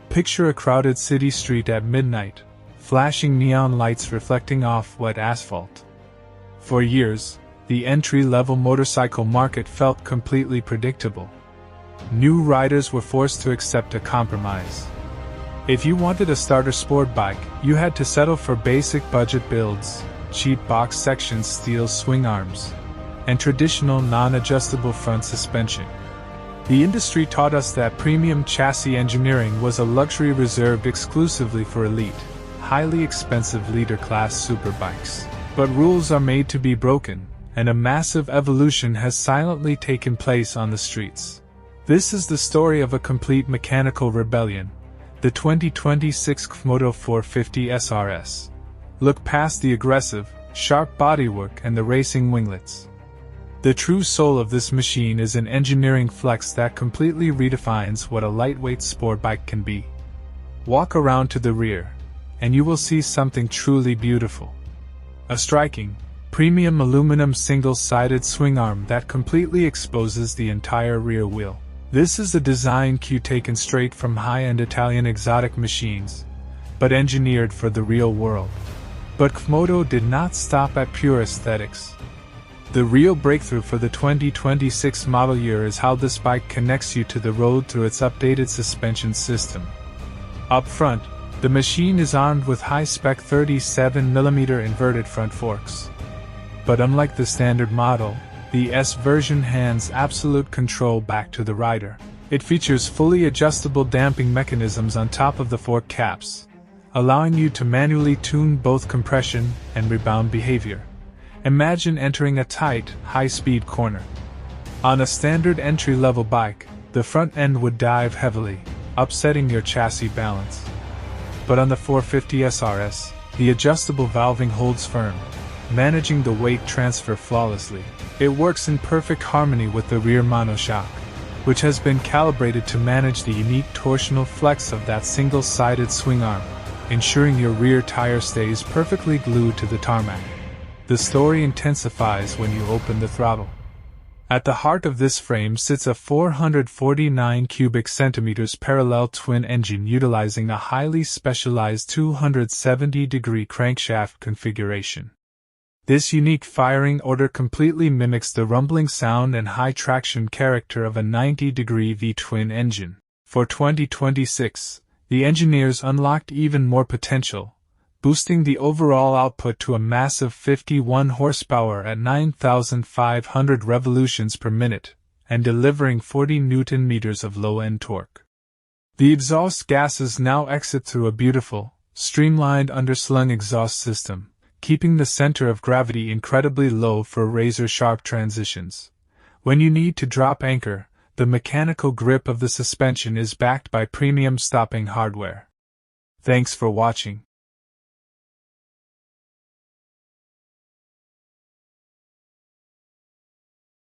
Picture a crowded city street at midnight, flashing neon lights reflecting off wet asphalt. For years, the entry-level motorcycle market felt completely predictable. New riders were forced to accept a compromise. If you wanted a starter sport bike, you had to settle for basic budget builds, cheap box section steel swing arms, and traditional non-adjustable front suspension. The industry taught us that premium chassis engineering was a luxury reserved exclusively for elite, highly expensive leader-class superbikes. But rules are made to be broken, and a massive evolution has silently taken place on the streets. This is the story of a complete mechanical rebellion, the 2026 CFMOTO 450SR-S. Look past the aggressive, sharp bodywork and the racing winglets. The true soul of this machine is an engineering flex that completely redefines what a lightweight sport bike can be. Walk around to the rear, and you will see something truly beautiful. A striking, premium aluminum single-sided swing arm that completely exposes the entire rear wheel. This is a design cue taken straight from high-end Italian exotic machines, but engineered for the real world. But CFMOTO did not stop at pure aesthetics. The real breakthrough for the 2026 model year is how this bike connects you to the road through its updated suspension system. Up front, the machine is armed with high-spec 37mm inverted front forks. But unlike the standard model, the S version hands absolute control back to the rider. It features fully adjustable damping mechanisms on top of the fork caps, allowing you to manually tune both compression and rebound behavior. Imagine entering a tight, high-speed corner. On a standard entry-level bike, the front end would dive heavily, upsetting your chassis balance. But on the 450SR-S, the adjustable valving holds firm, managing the weight transfer flawlessly. It works in perfect harmony with the rear monoshock, which has been calibrated to manage the unique torsional flex of that single-sided swing arm, ensuring your rear tire stays perfectly glued to the tarmac. The story intensifies when you open the throttle. At the heart of this frame sits a 449 cubic centimeters parallel twin engine utilizing a highly specialized 270-degree crankshaft configuration. This unique firing order completely mimics the rumbling sound and high traction character of a 90-degree V-twin engine. For 2026, the engineers unlocked even more potential, boosting the overall output to a massive 51 horsepower at 9,500 revolutions per minute, and delivering 40 Nm of low-end torque. The exhaust gases now exit through a beautiful, streamlined underslung exhaust system, keeping the center of gravity incredibly low for razor-sharp transitions. When you need to drop anchor, the mechanical grip of the suspension is backed by premium stopping hardware. Thanks for watching.